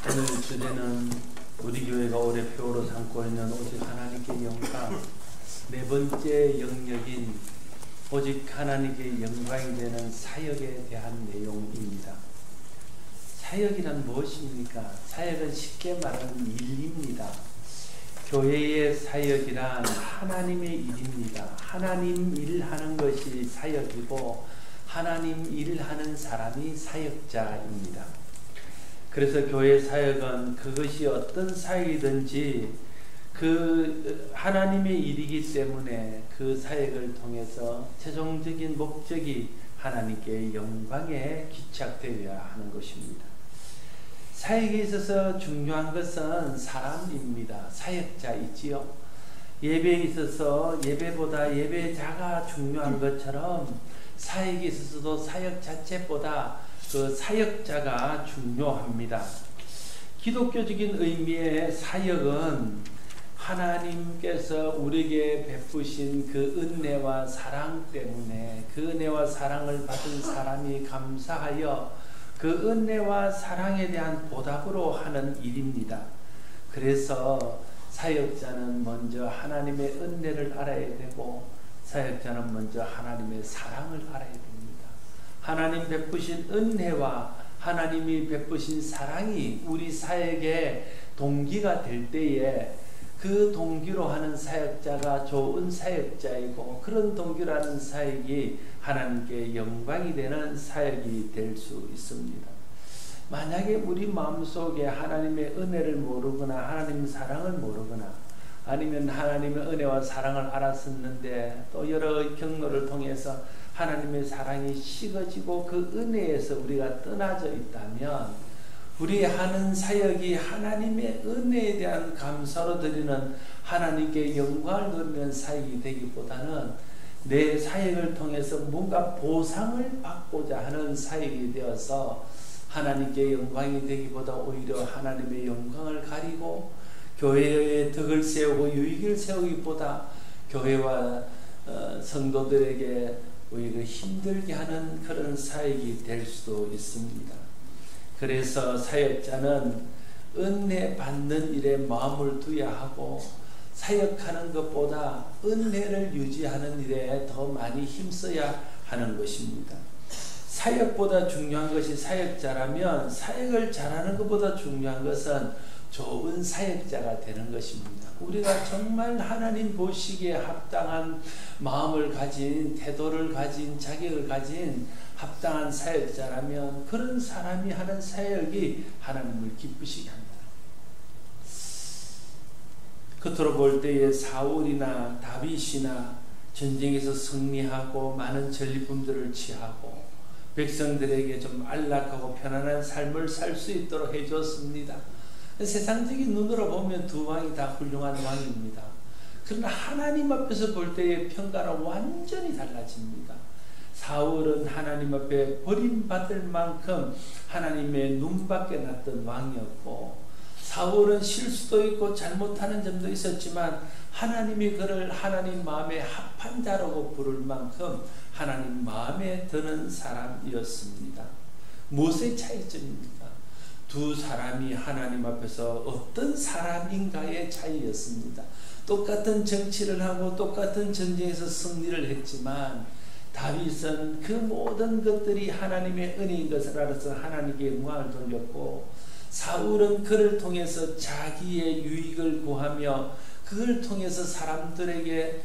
오늘 주제는 우리 교회가 올해 표어로 삼고 있는 오직 하나님께 영광, 네 번째 영역인 오직 하나님께 영광이 되는 사역에 대한 내용입니다. 사역이란 무엇입니까? 사역은 쉽게 말하는 일입니다. 교회의 사역이란 하나님의 일입니다. 하나님 일하는 것이 사역이고 하나님 일하는 사람이 사역자입니다. 그래서 교회 사역은 그것이 어떤 사역이든지 그 하나님의 일이기 때문에 그 사역을 통해서 최종적인 목적이 하나님께 영광에 기착되어야 하는 것입니다. 사역에 있어서 중요한 것은 사람입니다. 사역자이지요. 예배에 있어서 예배보다 예배자가 중요한 것처럼 사역에 있어서도 사역 자체보다 그 사역자가 중요합니다. 기독교적인 의미의 사역은 하나님께서 우리에게 베푸신 그 은혜와 사랑 때문에 그 은혜와 사랑을 받은 사람이 감사하여 그 은혜와 사랑에 대한 보답으로 하는 일입니다. 그래서 사역자는 먼저 하나님의 은혜를 알아야 되고 사역자는 먼저 하나님의 사랑을 알아야 됩니다. 하나님 베푸신 은혜와 하나님이 베푸신 사랑이 우리 사역의 동기가 될 때에 그 동기로 하는 사역자가 좋은 사역자이고 그런 동기로 하는 사역이 하나님께 영광이 되는 사역이 될 수 있습니다. 만약에 우리 마음속에 하나님의 은혜를 모르거나 하나님의 사랑을 모르거나 아니면 하나님의 은혜와 사랑을 알았었는데 또 여러 경로를 통해서 하나님의 사랑이 식어지고 그 은혜에서 우리가 떠나져 있다면 우리 하는 사역이 하나님의 은혜에 대한 감사로 드리는 하나님께 영광을 돌리는 사역이 되기보다는 내 사역을 통해서 뭔가 보상을 받고자 하는 사역이 되어서 하나님께 영광이 되기보다 오히려 하나님의 영광을 가리고 교회의 덕을 세우고 유익을 세우기보다 교회와 성도들에게 오히려 힘들게 하는 그런 사역이 될 수도 있습니다. 그래서 사역자는 은혜 받는 일에 마음을 두어야 하고 사역하는 것보다 은혜를 유지하는 일에 더 많이 힘써야 하는 것입니다. 사역보다 중요한 것이 사역자라면 사역을 잘하는 것보다 중요한 것은 좋은 사역자가 되는 것입니다. 우리가 정말 하나님 보시기에 합당한 마음을 가진 태도를 가진 자격을 가진 합당한 사역자라면 그런 사람이 하는 사역이 하나님을 기쁘시게 합니다. 겉으로 볼 때에 사울이나 다윗이나 전쟁에서 승리하고 많은 전리품들을 취하고 백성들에게 좀 안락하고 편안한 삶을 살 수 있도록 해줬습니다. 세상적인 눈으로 보면 두 왕이 다 훌륭한 왕입니다. 그러나 하나님 앞에서 볼 때의 평가는 완전히 달라집니다. 사울은 하나님 앞에 버림받을 만큼 하나님의 눈밖에 났던 왕이었고 사울은 실수도 있고 잘못하는 점도 있었지만 하나님이 그를 하나님 마음에 합한 자라고 부를 만큼 하나님 마음에 드는 사람이었습니다. 무엇의 차이점입니까? 두 사람이 하나님 앞에서 어떤 사람인가의 차이였습니다. 똑같은 정치를 하고 똑같은 전쟁에서 승리를 했지만 다윗은 그 모든 것들이 하나님의 은혜인 것을 알아서 하나님께 영광을 돌렸고 사울은 그를 통해서 자기의 유익을 구하며 그걸 통해서 사람들에게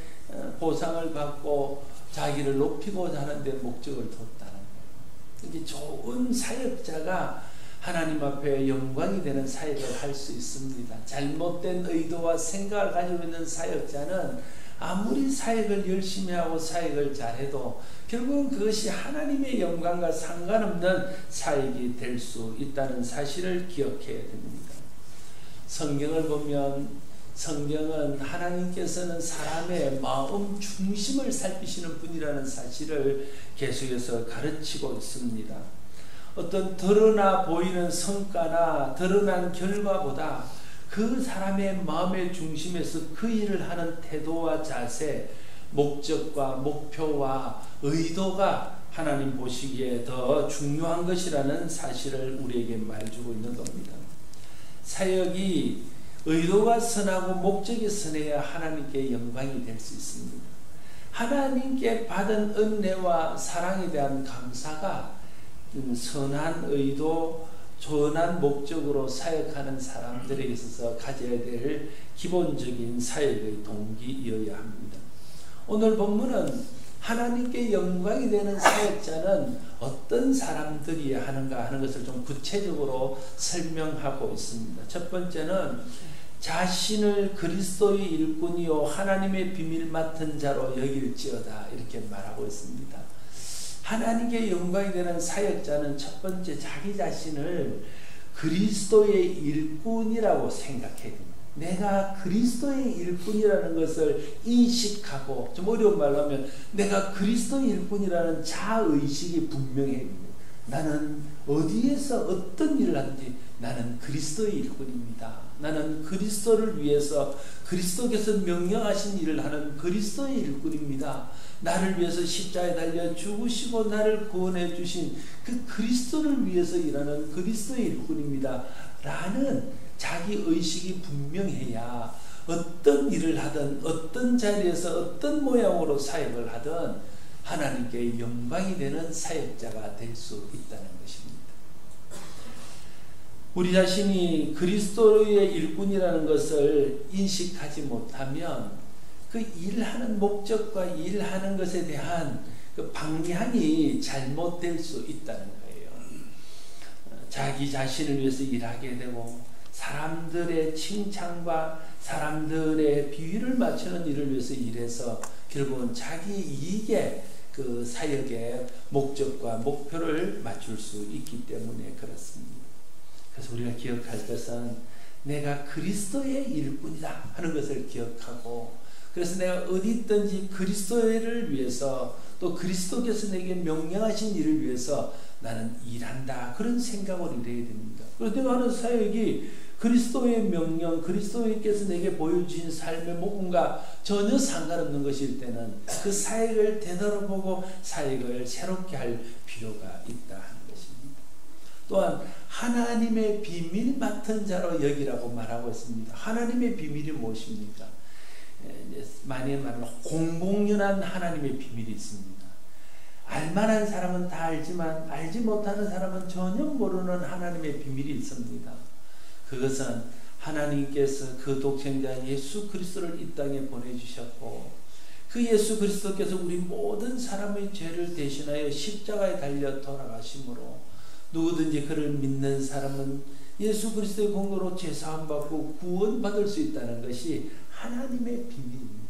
보상을 받고 자기를 높이고자 하는데 목적을 뒀다는 거예요. 이게 좋은 사역자가 하나님 앞에 영광이 되는 사역을 할 수 있습니다. 잘못된 의도와 생각을 가지고 있는 사역자는 아무리 사역을 열심히 하고 사역을 잘해도 결국은 그것이 하나님의 영광과 상관없는 사역이 될 수 있다는 사실을 기억해야 됩니다. 성경을 보면 성경은 하나님께서는 사람의 마음 중심을 살피시는 분이라는 사실을 계속해서 가르치고 있습니다. 어떤 드러나 보이는 성과나 드러난 결과보다 그 사람의 마음의 중심에서 그 일을 하는 태도와 자세, 목적과 목표와 의도가 하나님 보시기에 더 중요한 것이라는 사실을 우리에게 말해주고 있는 겁니다. 사역이 의도가 선하고 목적이 선해야 하나님께 영광이 될 수 있습니다. 하나님께 받은 은혜와 사랑에 대한 감사가 선한 의도, 선한 목적으로 사역하는 사람들에게 있어서 가져야 될 기본적인 사역의 동기이어야 합니다. 오늘 본문은 하나님께 영광이 되는 사역자는 어떤 사람들이 하는가 하는 것을 좀 구체적으로 설명하고 있습니다. 첫 번째는 자신을 그리스도의 일꾼이요 하나님의 비밀 맡은 자로 여길지어다 이렇게 말하고 있습니다. 하나님께 영광이 되는 사역자는 첫 번째 자기 자신을 그리스도의 일꾼이라고 생각해야 됩니다. 내가 그리스도의 일꾼이라는 것을 인식하고, 좀 어려운 말로 하면 내가 그리스도의 일꾼이라는 자의식이 분명해야 됩니다. 나는 어디에서 어떤 일을 하든지 나는 그리스도의 일꾼입니다. 나는 그리스도를 위해서 그리스도께서 명령하신 일을 하는 그리스도의 일꾼입니다. 나를 위해서 십자가에 달려 죽으시고 나를 구원해 주신 그 그리스도를 위해서 일하는 그리스도의 일꾼입니다. 라는 자기 의식이 분명해야 어떤 일을 하든 어떤 자리에서 어떤 모양으로 사역을 하든 하나님께 영광이 되는 사역자가 될 수 있다는 것입니다. 우리 자신이 그리스도의 일꾼이라는 것을 인식하지 못하면 그 일하는 목적과 일하는 것에 대한 그 방향이 잘못될 수 있다는 거예요. 자기 자신을 위해서 일하게 되고 사람들의 칭찬과 사람들의 비위를 맞추는 일을 위해서 일해서 결국은 자기 이익에 그 사역의 목적과 목표를 맞출 수 있기 때문에 그렇습니다. 그래서 우리가 기억할 것은 내가 그리스도의 일꾼이다 하는 것을 기억하고, 그래서 내가 어디 있든지 그리스도를 위해서 또 그리스도께서 내게 명령하신 일을 위해서 나는 일한다, 그런 생각으로 일해야 됩니다. 그래서 내가 하는 사역이 그리스도의 명령, 그리스도께서 내게 보여주신 삶의 목음과 전혀 상관없는 것일 때는 그 사역을 되돌아보고 사역을 새롭게 할 필요가 있다 하는 것입니다. 또한 하나님의 비밀 맡은 자로 여기라고 말하고 있습니다. 하나님의 비밀이 무엇입니까? 많이 말하는 공공연한 하나님의 비밀이 있습니다. 알만한 사람은 다 알지만 알지 못하는 사람은 전혀 모르는 하나님의 비밀이 있습니다. 그것은 하나님께서 그 독생자 예수 그리스도를 이 땅에 보내주셨고, 그 예수 그리스도께서 우리 모든 사람의 죄를 대신하여 십자가에 달려 돌아가심으로 누구든지 그를 믿는 사람은 예수 그리스도의 공로로 죄사함 받고 구원받을 수 있다는 것이 하나님의 비밀입니다.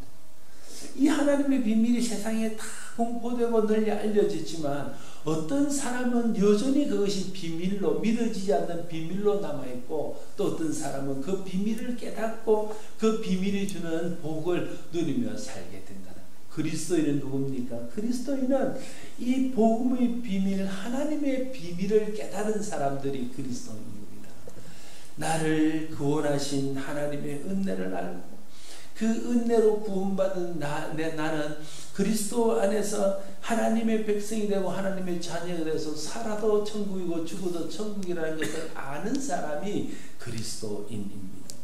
이 하나님의 비밀이 세상에 다 공포되고 널리 알려지지만 어떤 사람은 여전히 그것이 비밀로, 믿어지지 않는 비밀로 남아있고, 또 어떤 사람은 그 비밀을 깨닫고 그 비밀이 주는 복을 누리며 살게 된다는 거예요. 그리스도인은 누굽니까? 그리스도인은 이 복음의 비밀, 하나님의 비밀을 깨달은 사람들이 그리스도인입니다. 나를 구원하신 하나님의 은혜를 알고 그 은혜로 구원받은 나는 그리스도 안에서 하나님의 백성이 되고 하나님의 자녀가 돼서 살아도 천국이고 죽어도 천국이라는 것을 아는 사람이 그리스도인입니다.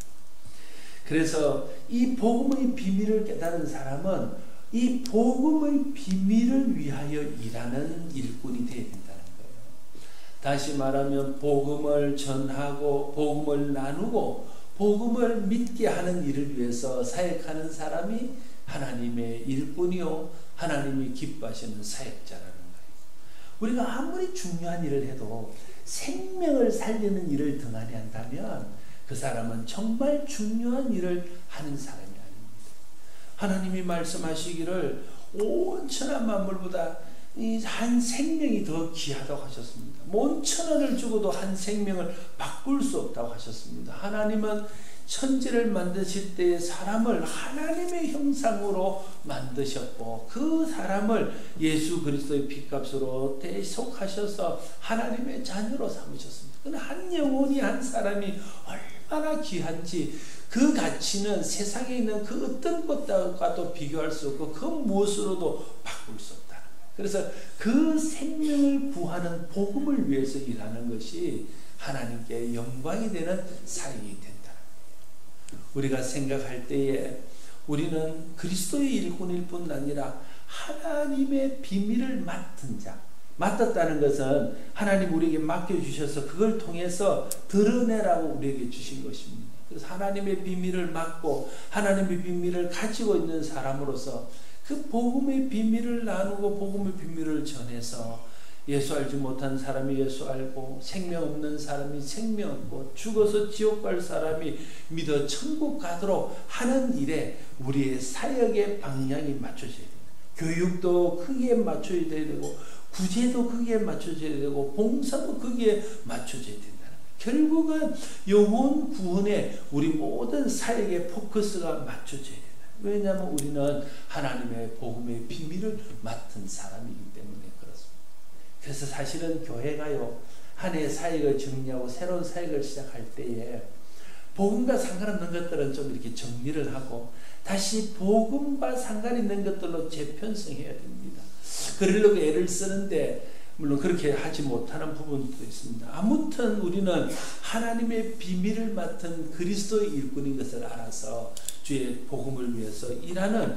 그래서 이 복음의 비밀을 깨달은 사람은 이 복음의 비밀을 위하여 일하는 일꾼이 되어야 된다는 거예요. 다시 말하면 복음을 전하고 복음을 나누고 복음을 믿게 하는 일을 위해서 사역하는 사람이 하나님의 일꾼이요 하나님이 기뻐하시는 사역자라는 거예요. 우리가 아무리 중요한 일을 해도 생명을 살리는 일을 등한히 한다면 그 사람은 정말 중요한 일을 하는 사람이 아닙니다. 하나님이 말씀하시기를 온 천하 만물보다 한 생명이 더 귀하다고 하셨습니다. 온 천원을 주고도 한 생명을 바꿀 수 없다고 하셨습니다. 하나님은 천지를 만드실 때에 사람을 하나님의 형상으로 만드셨고 그 사람을 예수 그리스도의 피값으로 대속하셔서 하나님의 자녀로 삼으셨습니다. 그러나 한 영혼이, 한 사람이 얼마나 귀한지 그 가치는 세상에 있는 그 어떤 것과도 비교할 수 없고 그 무엇으로도 바꿀 수 없다는 거예요. 그래서 그 생명을 구하는 복음을 위해서 일하는 것이 하나님께 영광이 되는 사역이 된다. 우리가 생각할 때에 우리는 그리스도의 일꾼일 뿐 아니라 하나님의 비밀을 맡은 자. 맡았다는 것은 하나님 우리에게 맡겨주셔서 그걸 통해서 드러내라고 우리에게 주신 것입니다. 그래서 하나님의 비밀을 맡고 하나님의 비밀을 가지고 있는 사람으로서 그 복음의 비밀을 나누고 복음의 비밀을 전해서 예수 알지 못한 사람이 예수 알고 생명 없는 사람이 생명 얻고 죽어서 지옥 갈 사람이 믿어 천국 가도록 하는 일에 우리의 사역의 방향이 맞춰져야 됩니다. 교육도 크기에 맞춰야 되고 구제도 크기에 맞춰져야 되고 봉사도 크기에 맞춰져야 된다는 거예요. 결국은 영혼 구원에 우리 모든 사역의 포커스가 맞춰져야 된다. 왜냐하면 우리는 하나님의 복음의 비밀을 맡은 사람이기 때문에 그렇습니다. 그래서 사실은 교회가요, 한 해 사역을 정리하고 새로운 사역을 시작할 때에 복음과 상관없는 것들은 좀 이렇게 정리를 하고 다시 복음과 상관 있는 것들로 재편성해야 됩니다. 그러려고 애를 쓰는데 물론 그렇게 하지 못하는 부분도 있습니다. 아무튼 우리는 하나님의 비밀을 맡은 그리스도의 일꾼인 것을 알아서 주의 복음을 위해서 일하는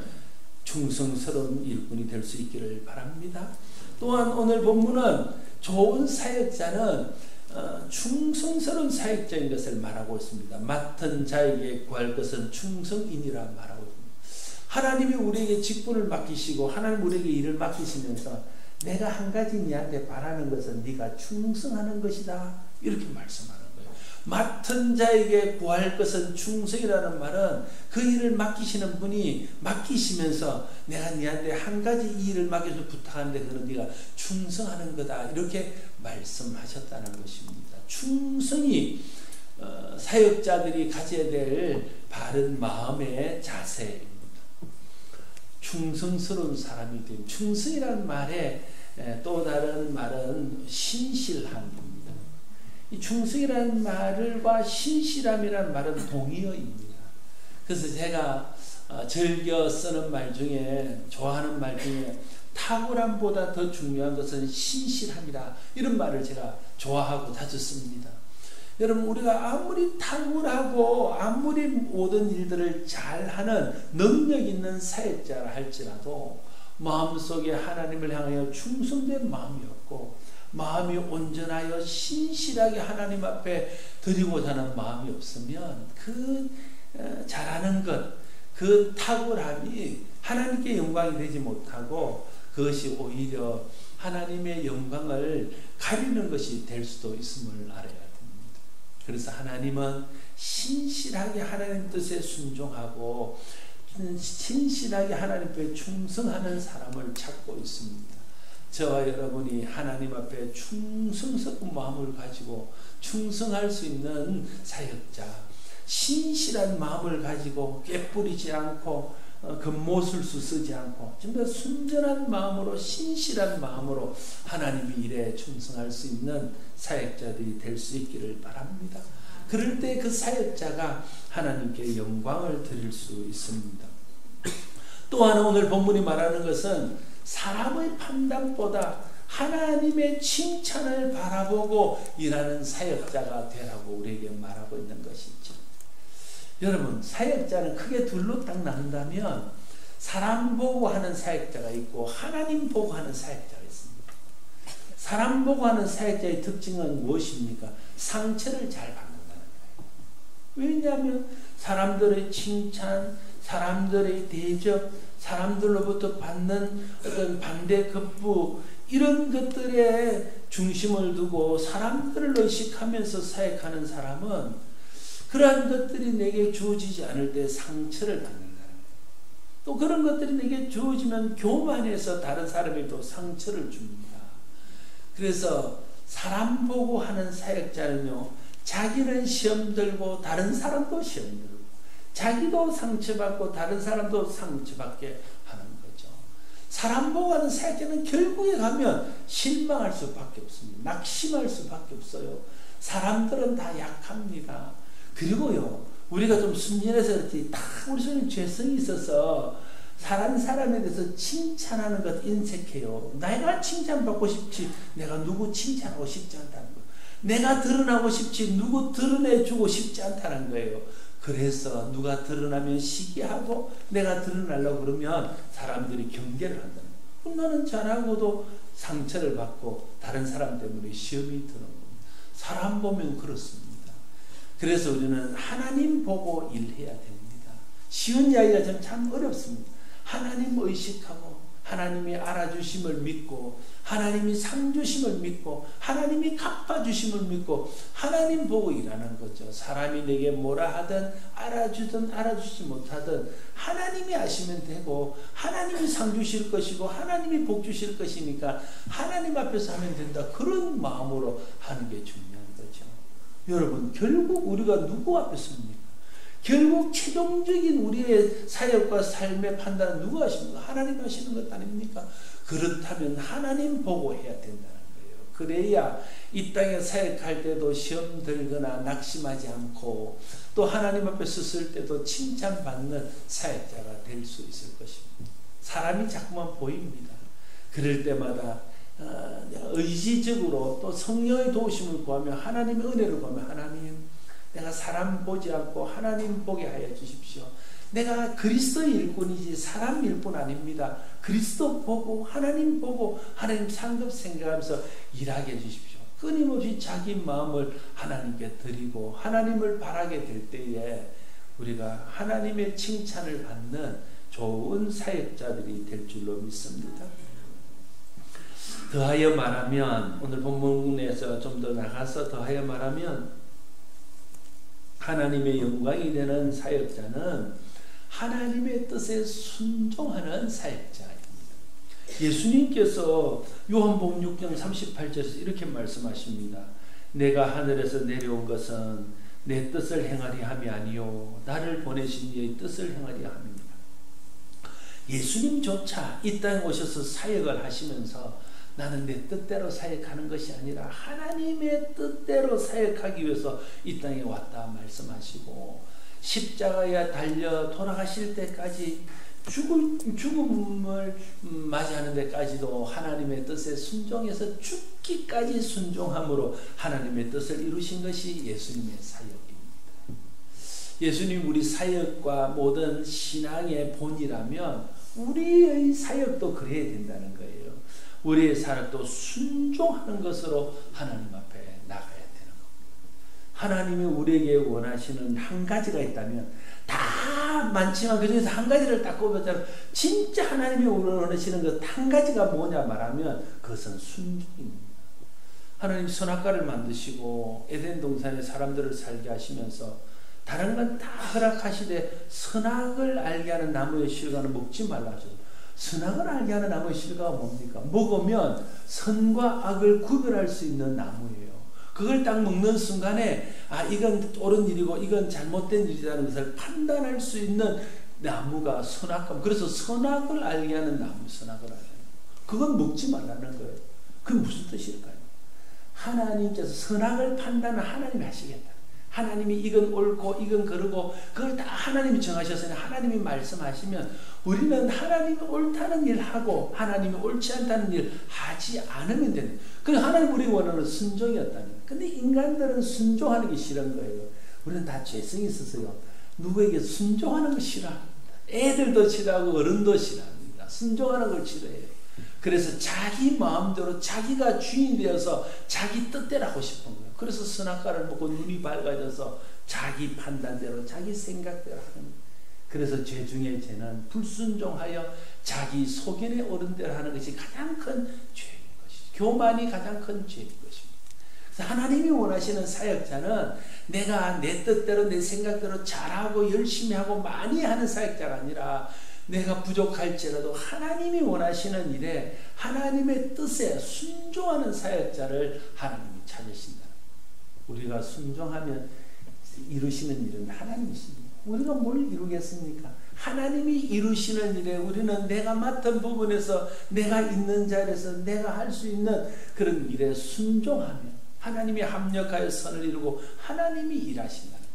충성스러운 일꾼이 될 수 있기를 바랍니다. 또한 오늘 본문은 좋은 사역자는 충성스러운 사역자인 것을 말하고 있습니다. 맡은 자에게 구할 것은 충성인이라 말하고 있습니다. 하나님이 우리에게 직분을 맡기시고 하나님 우리에게 일을 맡기시면서 내가 한 가지 네한테 바라는 것은 네가 충성하는 것이다, 이렇게 말씀하는 거예요. 맡은 자에게 구할 것은 충성이라는 말은 그 일을 맡기시는 분이 맡기시면서 내가 네한테 한 가지 이 일을 맡겨서 부탁하는데 그는 네가 충성하는 거다, 이렇게 말씀하셨다는 것입니다. 충성이 사역자들이 가져야 될 바른 마음의 자세입니다. 충성스러운 사람이 됨. 충성이라는 말에 또 다른 말은 신실함입니다. 이 충성이라는 말과 신실함이라는 말은 동의어입니다. 그래서 제가 즐겨 쓰는 말 중에, 좋아하는 말 중에 탁월함보다 더 중요한 것은 신실함이다, 이런 말을 제가 좋아하고 자주 씁니다. 여러분, 우리가 아무리 탁월하고 아무리 모든 일들을 잘하는 능력 있는 사역자라 할지라도 마음속에 하나님을 향하여 충성된 마음이 없고 마음이 온전하여 신실하게 하나님 앞에 드리고자 하는 마음이 없으면 그 잘하는 것, 그 탁월함이 하나님께 영광이 되지 못하고 그것이 오히려 하나님의 영광을 가리는 것이 될 수도 있음을 알아야 됩니다. 그래서 하나님은 신실하게 하나님 뜻에 순종하고 신실하게 하나님 앞에 충성하는 사람을 찾고 있습니다. 저와 여러분이 하나님 앞에 충성스러운 마음을 가지고 충성할 수 있는 사역자, 신실한 마음을 가지고 꾀뿌리지 않고 금모술수 쓰지 않고 정말 순전한 마음으로 신실한 마음으로 하나님의 일에 충성할 수 있는 사역자들이 될 수 있기를 바랍니다. 그럴 때 그 사역자가 하나님께 영광을 드릴 수 있습니다. 또한 오늘 본문이 말하는 것은 사람의 판단보다 하나님의 칭찬을 바라보고 일하는 사역자가 되라고 우리에게 말하고 있는 것이죠. 여러분, 사역자는 크게 둘로 딱 나눈다면 사람 보고 하는 사역자가 있고 하나님 보고 하는 사역자가 있습니다. 사람 보고 하는 사역자의 특징은 무엇입니까? 상처를 잘 받는다는 거예요. 왜냐하면 사람들의 칭찬, 사람들의 대접, 사람들로부터 받는 어떤 반대 급부, 이런 것들에 중심을 두고 사람들을 의식하면서 사역하는 사람은 그러한 것들이 내게 주어지지 않을 때 상처를 받는다는 거예요. 또 그런 것들이 내게 주어지면 교만해서 다른 사람에게 또 상처를 줍니다. 그래서 사람 보고 하는 사역자는요, 자기는 시험 들고 다른 사람도 시험 들고 자기도 상처받고 다른 사람도 상처받게 하는 거죠. 사람 보고 하는 사역자는 결국에 가면 실망할 수밖에 없습니다. 낙심할 수밖에 없어요. 사람들은 다 약합니다. 그리고요, 우리가 좀 순진해서 그렇지 다 우리 손에 죄성이 있어서 다른 사람에 대해서 칭찬하는 것 인색해요. 내가 칭찬받고 싶지 내가 누구 칭찬하고 싶지 않다는 거예요. 내가 드러나고 싶지 누구 드러내주고 싶지 않다는 거예요. 그래서 누가 드러나면 시기하고 내가 드러나려고 그러면 사람들이 경계를 한다는 거예요. 나는 잘하고도 상처를 받고 다른 사람 때문에 시험이 드는 겁니다. 사람 보면 그렇습니다. 그래서 우리는 하나님 보고 일해야 됩니다. 쉬운 이야기가 참 어렵습니다. 하나님 의식하고 하나님이 알아주심을 믿고 하나님이 상 주심을 믿고 하나님이 갚아주심을 믿고 하나님 보고 일하는 거죠. 사람이 내게 뭐라 하든 알아주든 알아주지 못하든 하나님이 아시면 되고 하나님이 상 주실 것이고 하나님이 복 주실 것이니까 하나님 앞에서 하면 된다. 그런 마음으로 하는 게 중요한 거죠. 여러분, 결국 우리가 누구 앞에 섭니까? 결국 최종적인 우리의 사역과 삶의 판단은 누가 하십니까? 하나님 하시는 것 아닙니까? 그렇다면 하나님 보고 해야 된다는 거예요. 그래야 이 땅에 사역할 때도 시험 들거나 낙심하지 않고 또 하나님 앞에 섰을 때도 칭찬받는 사역자가 될 수 있을 것입니다. 사람이 자꾸만 보입니다. 그럴 때마다 의지적으로 또 성령의 도우심을 구하며 하나님의 은혜를 구하며 하나님 내가 사람 보지 않고 하나님 보게 하여 주십시오. 내가 그리스도의 일꾼이지 사람 일꾼 아닙니다. 그리스도 보고 하나님 보고 하나님 상급 생각하면서 일하게 해주십시오. 끊임없이 자기 마음을 하나님께 드리고 하나님을 바라게 될 때에 우리가 하나님의 칭찬을 받는 좋은 사역자들이 될 줄로 믿습니다. 더하여 말하면 오늘 본문에서 좀 더 나가서 더하여 말하면 하나님의 영광이 되는 사역자는 하나님의 뜻에 순종하는 사역자입니다. 예수님께서 요한복음 6장 38절에서 이렇게 말씀하십니다. 내가 하늘에서 내려온 것은 내 뜻을 행하리 함이 아니요 나를 보내신 이의 뜻을 행하리 함입니다. 예수님조차 이 땅에 오셔서 사역을 하시면서 나는 내 뜻대로 사역하는 것이 아니라 하나님의 뜻대로 사역하기 위해서 이 땅에 왔다 말씀하시고 십자가에 달려 돌아가실 때까지 죽음을 맞이하는 데까지도 하나님의 뜻에 순종해서 죽기까지 순종함으로 하나님의 뜻을 이루신 것이 예수님의 사역입니다. 예수님 우리 사역과 모든 신앙의 본이라면 우리의 사역도 그래야 된다는 거예요. 우리의 사역도 순종하는 것으로 하나님 앞에 나가야 되는 겁니다. 하나님이 우리에게 원하시는 한 가지가 있다면 다 많지만 그 중에서 한 가지를 딱 꼽았잖아요. 진짜 하나님이 원하시는 것 한 가지가 뭐냐 말하면 그것은 순종입니다. 하나님 선악과를 만드시고 에덴 동산에 사람들을 살게 하시면서 다른 건 다 허락하시되 선악을 알게 하는 나무의 실과는 먹지 말라 하셨어요. 선악을 알게 하는 나무의 실과가 뭡니까? 먹으면 선과 악을 구별할 수 있는 나무예요. 그걸 딱 먹는 순간에 이건 옳은 일이고 이건 잘못된 일이라는 것을 판단할 수 있는 나무가 선악과. 그래서 선악을 알게 하는 나무, 선악을 알게 하는 나무. 그건 먹지 말라는 거예요. 그게 무슨 뜻일까요? 하나님께서 선악을 판단은 하나님이 하시겠다. 하나님이 이건 옳고 이건 그르고 그걸 다 하나님이 정하셨으니 하나님이 말씀하시면 우리는 하나님이 옳다는 일 하고 하나님이 옳지 않다는 일 하지 않으면 되는. 그래서 하나님 우리 원하는 순종이었다는. 근데 인간들은 순종하는 게 싫은 거예요. 우리는 다 죄성이 있어서요. 누구에게 순종하는 거 싫어합니다. 애들도 싫어하고 어른도 싫어합니다. 순종하는 걸 싫어해요. 그래서 자기 마음대로 자기가 주인 되어서 자기 뜻대로 하고 싶은 거예요. 그래서 선악과를 먹고 눈이 밝아져서 자기 판단대로 자기 생각대로 하는 거예요. 그래서 죄 중에 죄는 불순종하여 자기 소견에 오른 대로 하는 것이 가장 큰 죄인 것이죠. 교만이 가장 큰 죄인 것입니다. 그래서 하나님이 원하시는 사역자는 내가 내 뜻대로 내 생각대로 잘하고 열심히 하고 많이 하는 사역자가 아니라 내가 부족할지라도 하나님이 원하시는 일에 하나님의 뜻에 순종하는 사역자를 하나님이 찾으신다. 우리가 순종하면 이루시는 일은 하나님이십니다. 우리가 뭘 이루겠습니까? 하나님이 이루시는 일에 우리는 내가 맡은 부분에서 내가 있는 자리에서 내가 할 수 있는 그런 일에 순종하면 하나님이 합력하여 선을 이루고 하나님이 일하신다는 거예요.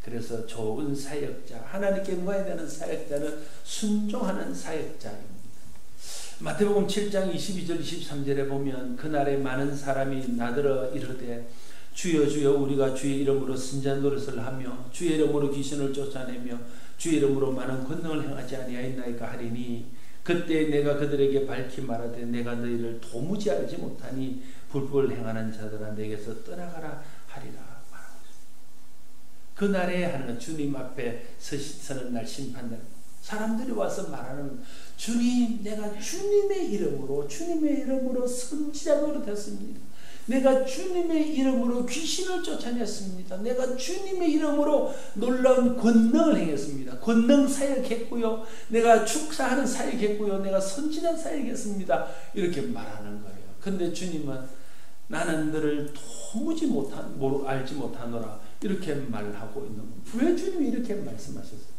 그래서 좋은 사역자, 하나님께 영광이 되는 사역자는 순종하는 사역자입니다. 마태복음 7장 22절 23절에 보면 그날에 많은 사람이 나더러 이르되 주여 주여 우리가 주의 이름으로 선지자 노릇을 하며 주의 이름으로 귀신을 쫓아내며 주의 이름으로 많은 권능을 행하지 아니하였나이까 하리니 그때 내가 그들에게 밝히 말하되 내가 너희를 도무지 알지 못하니 불법을 행하는 자들아 내게서 떠나가라 하리라 말하고 있습니다. 그날에 하는 주님 앞에 서는 날 심판날 사람들이 와서 말하는 주님 내가 주님의 이름으로 선지자 노릇했습니다. 내가 주님의 이름으로 귀신을 쫓아냈습니다. 내가 주님의 이름으로 놀라운 권능을 행했습니다. 권능 사역했고요. 내가 축사하는 사역했고요. 내가 선지자 사역했습니다. 이렇게 말하는 거예요. 근데 주님은 나는 너를 도무지 알지 못하노라 이렇게 말하고 있는 거예요. 왜 주님이 이렇게 말씀하셨어요?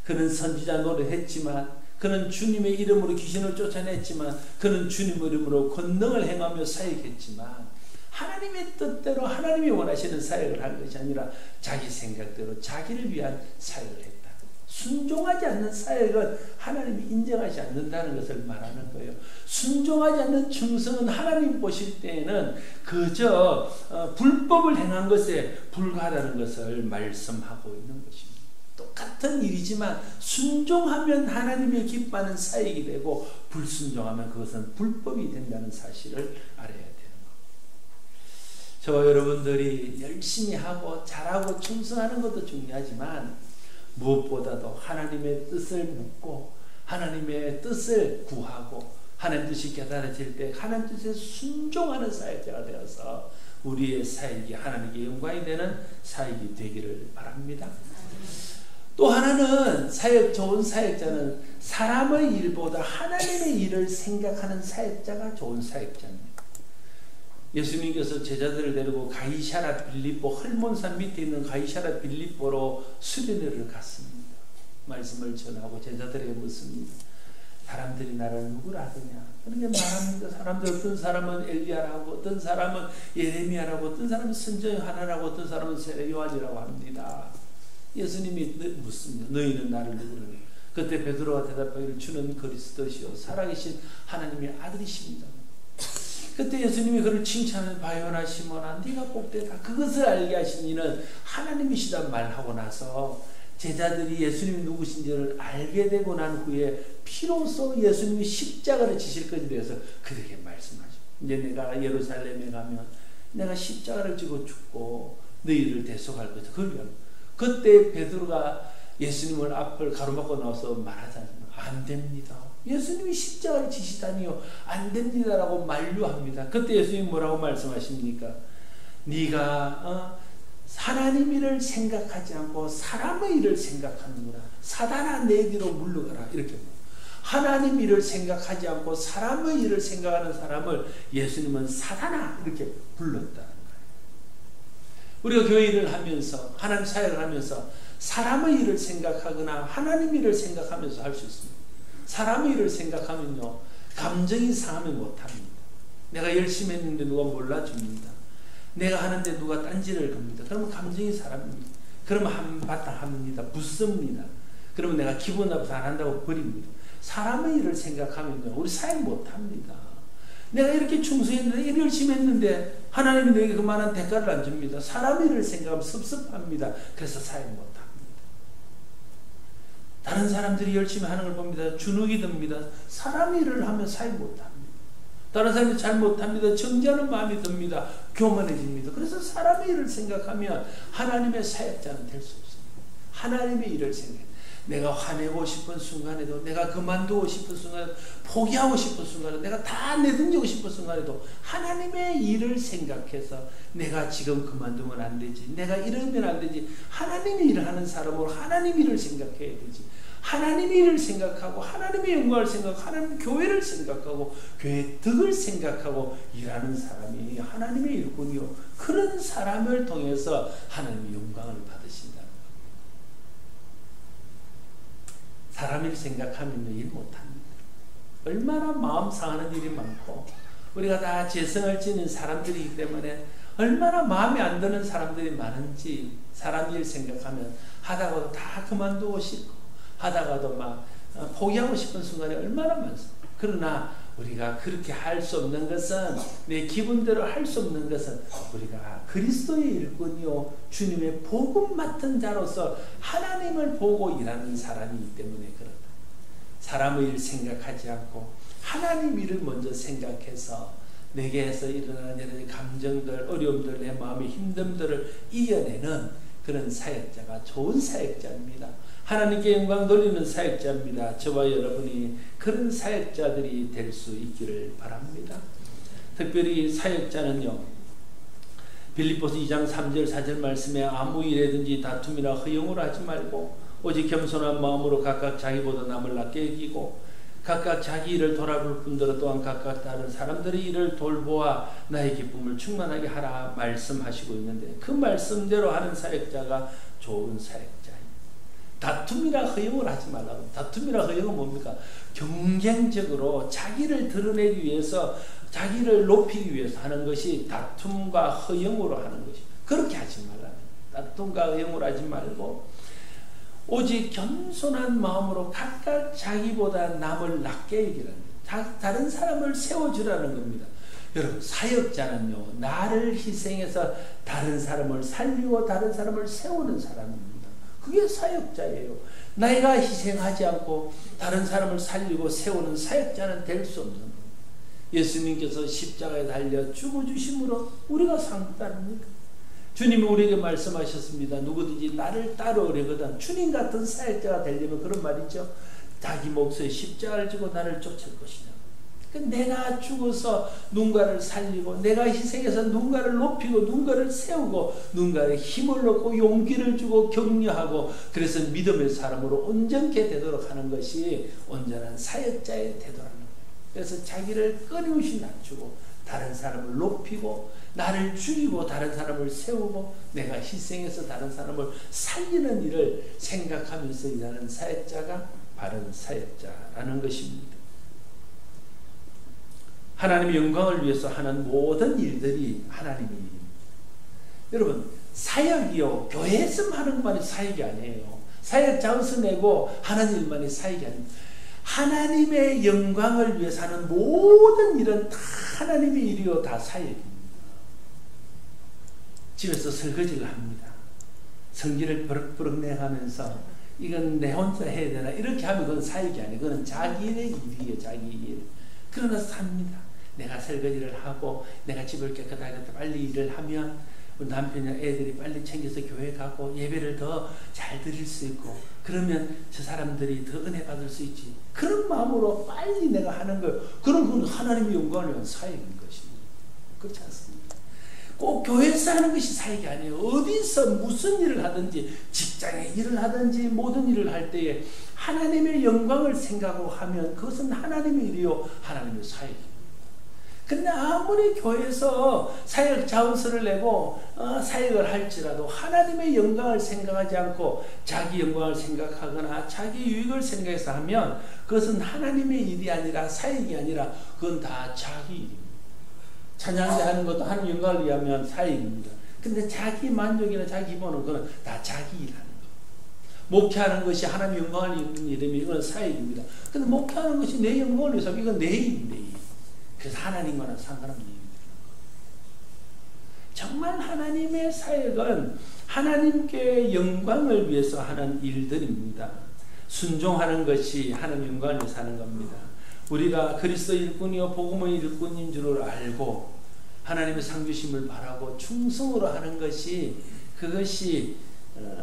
그는 선지자 노릇했지만 그는 주님의 이름으로 귀신을 쫓아냈지만 그는 주님의 이름으로 권능을 행하며 사역했지만 하나님의 뜻대로 하나님이 원하시는 사역을 한 것이 아니라 자기 생각대로 자기를 위한 사역을 했다. 순종하지 않는 사역은 하나님이 인정하지 않는다는 것을 말하는 거예요. 순종하지 않는 충성은 하나님 보실 때에는 그저 불법을 행한 것에 불과하다는 것을 말씀하고 있는 것입니다. 똑같은 일이지만 순종하면 하나님이 기뻐하는 사역이 되고 불순종하면 그것은 불법이 된다는 사실을 알아야 돼요. 저와 여러분들이 열심히 하고 잘하고 충성하는 것도 중요하지만 무엇보다도 하나님의 뜻을 묻고 하나님의 뜻을 구하고 하나님 뜻이 깨달아질 때 하나님 뜻에 순종하는 사역자가 되어서 우리의 사역이 하나님께 영광이 되는 사역이 되기를 바랍니다. 또 하나는 좋은 사역자는 사람의 일보다 하나님의 일을 생각하는 사역자가 좋은 사역자입니다. 예수님께서 제자들을 데리고 가이사랴 빌립보 헐몬산 밑에 있는 가이사랴 빌립보로 수련회를 갔습니다. 말씀을 전하고 제자들에게 묻습니다. 사람들이 나를 누구라 하느냐? 그렇게 말합니다. 사람들 어떤 사람은 엘리야라고 어떤 사람은 예레미야라고 어떤 사람은 선지자 하나라고 어떤 사람은 요한이라고 합니다. 예수님이 묻습니다. 너희는 나를 누구라? 그때 베드로가 대답하기를 주는 그리스도시요 살아계신 하나님의 아들이십니다. 그때 예수님이 그를 칭찬하는 바요나 시몬아 네가 복되다 그것을 알게 하신 이는 하나님이시다 말하고 나서 제자들이 예수님이 누구신지를 알게 되고 난 후에 비로소 예수님이 십자가를 지실 것에 대해서 그들에게 말씀하죠. 이제 내가 예루살렘에 가면 내가 십자가를 지고 죽고 너희를 대속할 것이다. 그때 베드로가 예수님을 앞을 가로막고 나와서 말하잖아요. 안 됩니다. 예수님이 십자가를 지시다니요. 안 됩니다라고 만류합니다. 그때 예수님이 뭐라고 말씀하십니까? 네가 하나님 일을 생각하지 않고 사람의 일을 생각하는구나. 사단아 내 뒤로 물러가라. 이렇게 하나님 일을 생각하지 않고 사람의 일을 생각하는 사람을 예수님은 사단아 이렇게 불렀다는 거예요. 우리가 교회 일을 하면서 하나님 사역을 하면서 사람의 일을 생각하거나 하나님 일을 생각하면서 할 수 있습니다. 사람의 일을 생각하면요 감정이 상하면 못합니다. 내가 열심히 했는데 누가 몰라줍니다. 내가 하는데 누가 딴지를 겁니다. 그러면 감정이 사람입니다. 그러면 한바탕 합니다. 붙습니다. 그러면 내가 기분 나빠서 안 한다고 버립니다. 사람의 일을 생각하면요 우리 사역 못합니다. 내가 이렇게 충성했는데 이렇게 열심히 했는데 하나님이 내게 그만한 대가를 안 줍니다. 사람의 일을 생각하면 섭섭합니다. 그래서 사역 못합니다. 다른 사람들이 열심히 하는 걸 봅니다. 주눅이 듭니다. 사람의 일을 하면 사역 못합니다. 다른 사람이 잘 못합니다. 정죄하는 마음이 듭니다. 교만해집니다. 그래서 사람의 일을 생각하면 하나님의 사역자는 될 수 없습니다. 하나님의 일을 생각해. 내가 화내고 싶은 순간에도 내가 그만두고 싶은 순간에도 포기하고 싶은 순간에도 내가 다 내던지고 싶은 순간에도 하나님의 일을 생각해서 내가 지금 그만두면 안 되지. 내가 이러면 안 되지. 하나님의 일을 하는 사람으로 하나님의 일을 생각해야 되지. 하나님의 일을 생각하고 하나님의 영광을 생각하고 하나님의 교회를 생각하고 교회의 덕을 생각하고 일하는 사람이 하나님의 일꾼이요. 그런 사람을 통해서 하나님의 영광을 받으신다. 사람 일 생각하면 일 못합니다. 얼마나 마음 상하는 일이 많고 우리가 다 재성을 지닌 사람들이기 때문에 얼마나 마음에 안 드는 사람들이 많은지 사람 일 생각하면 하다가도 다 그만두고 싶고 하다가도 막 포기하고 싶은 순간이 얼마나 많습니다. 그러나 우리가 그렇게 할 수 없는 것은, 내 기분대로 할 수 없는 것은 우리가 그리스도의 일꾼이요 주님의 복음 맡은 자로서 하나님을 보고 일하는 사람이기 때문에 그렇다. 사람의 일 생각하지 않고 하나님 일을 먼저 생각해서 내게서 일어나는 여러 가지 감정들, 어려움들, 내 마음의 힘듦들을 이겨내는 그런 사역자가 좋은 사역자입니다. 하나님께 영광 돌리는 사역자입니다. 저와 여러분이 그런 사역자들이 될 수 있기를 바랍니다. 특별히 사역자는요, 빌립보서 2장 3절 4절 말씀에 아무 일에든지 다툼이나 허용으로 하지 말고 오직 겸손한 마음으로 각각 자기보다 남을 낮게 여기고 각각 자기 일을 돌아볼 뿐더러 또한 각각 다른 사람들의 일을 돌보아 나의 기쁨을 충만하게 하라 말씀하시고 있는데, 그 말씀대로 하는 사역자가 좋은 사역자입니다. 다툼이나 허용을 하지 말라고. 다툼이나 허용은 뭡니까? 경쟁적으로 자기를 드러내기 위해서, 자기를 높이기 위해서 하는 것이 다툼과 허용으로 하는 것이. 그렇게 하지 말라. 다툼과 허용으로 하지 말고 오직 겸손한 마음으로 각각 자기보다 남을 낮게 여기라는, 다른 사람을 세워주라는 겁니다. 여러분, 사역자는요, 나를 희생해서 다른 사람을 살리고 다른 사람을 세우는 사람입니다. 그게 사역자예요. 내가 희생하지 않고 다른 사람을 살리고 세우는 사역자는 될 수 없는 겁니다. 예수님께서 십자가에 달려 죽어주심으로 우리가 상급다릅니까? 주님이 우리에게 말씀하셨습니다. 누구든지 나를 따르려거든 주님 같은 사역자가 되려면 그런 말이죠. 자기 몫의 십자가를 지고 나를 쫓을 것이냐. 내가 죽어서 누군가를 살리고 내가 희생해서 누군가를 높이고 누군가를 세우고 누군가를 힘을 얻고 용기를 주고 격려하고 그래서 믿음의 사람으로 온전케 되도록 하는 것이 온전한 사역자의 태도라는 거예요. 그래서 자기를 끊임없이 낮추고 다른 사람을 높이고 나를 죽이고 다른 사람을 세우고 내가 희생해서 다른 사람을 살리는 일을 생각하면서 일하는 사역자가 바른 사역자라는 것입니다. 하나님의 영광을 위해서 하는 모든 일들이 하나님의 일입니다. 여러분, 사역이요, 교회에서 하는 것만이 사역이 아니에요. 사역 장서 내고 하는 일만이 사역이 아닙니다. 하나님의 영광을 위해서 하는 모든 일은 다 하나님의 일이요, 다 사역입니다. 집에서 설거지를 합니다. 성질을 버럭버럭 내가면서 이건 내 혼자 해야 되나 이렇게 하면 그건 사역이 아니에요. 그건 자기의 일이에요. 자기 일. 그러나 삽니다. 내가 설거지를 하고 내가 집을 깨끗하게 빨리 일을 하면 남편이나 애들이 빨리 챙겨서 교회 가고 예배를 더 잘 드릴 수 있고 그러면 저 사람들이 더 은혜 받을 수 있지. 그런 마음으로 빨리 내가 하는 거예요. 그런 건 하나님의 영광을 위한 사역인 것입니다. 그렇지 않습니까? 꼭 교회에서 하는 것이 사역이 아니에요. 어디서 무슨 일을 하든지 직장에 일을 하든지 모든 일을 할 때에 하나님의 영광을 생각하고 하면 그것은 하나님의 일이요 하나님의 사역입니다. 근데 아무리 교회에서 사역 자원서를 내고 사역을 할지라도 하나님의 영광을 생각하지 않고 자기 영광을 생각하거나 자기 유익을 생각해서 하면 그것은 하나님의 일이 아니라 사역이 아니라 그건 다 자기 일입니다. 찬양대 하는 것도 하나님 영광을 위하면 사역입니다. 근데 자기 만족이나 자기 기본은 그건 다 자기 일하는 거예요. 목회하는 것이 하나님 영광을 위한 일이면 이건 사역입니다. 근데 목회하는 것이 내 영광을 위해서 이건 내 일인데 그래서 하나님과는 상관없는 일입니다. 정말 하나님의 사역은 하나님께 영광을 위해서 하는 일들입니다. 순종하는 것이 하나님 영광을 위해서 하는 겁니다. 우리가 그리스도 일꾼이요 복음의 일꾼인 줄 알고 하나님의 상주심을 바라고 충성으로 하는 것이 그것이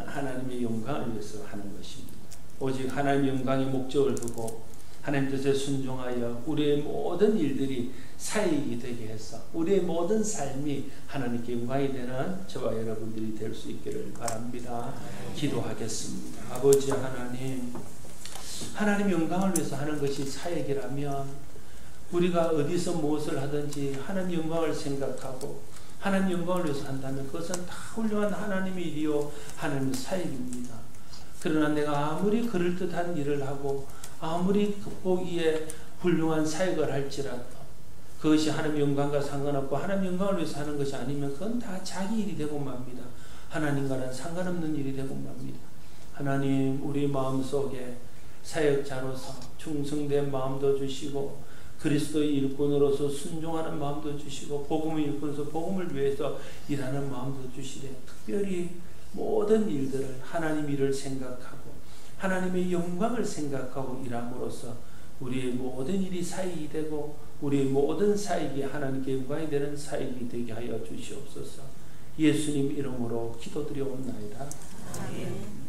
하나님의 영광을 위해서 하는 것입니다. 오직 하나님의 영광의 목적을 두고 하나님 뜻에 순종하여 우리의 모든 일들이 사역이 되게 해서 우리의 모든 삶이 하나님께 영광이 되는 저와 여러분들이 될 수 있기를 바랍니다. 기도하겠습니다. 아버지 하나님, 하나님 영광을 위해서 하는 것이 사역이라면 우리가 어디서 무엇을 하든지 하나님 영광을 생각하고 하나님 영광을 위해서 한다면 그것은 다 훌륭한 하나님의 일이요 하나님의 사역입니다. 그러나 내가 아무리 그럴듯한 일을 하고 아무리 보기에 훌륭한 사역을 할지라도 그것이 하나님 영광과 상관없고 하나님 영광을 위해서 하는 것이 아니면 그건 다 자기 일이 되고 맙니다. 하나님과는 상관없는 일이 되고 맙니다. 하나님 우리 마음속에 사역자로서 충성된 마음도 주시고 그리스도의 일꾼으로서 순종하는 마음도 주시고 복음의 일꾼으로서 복음을 위해서 일하는 마음도 주시되 특별히 모든 일들을 하나님 일을 생각하고 하나님의 영광을 생각하고 일함으로써 우리의 모든 일이 사익이 되고 우리의 모든 사익이 하나님께 영광이 되는 사익이 되게 하여 주시옵소서. 예수님 이름으로 기도드려옵나이다. 아멘.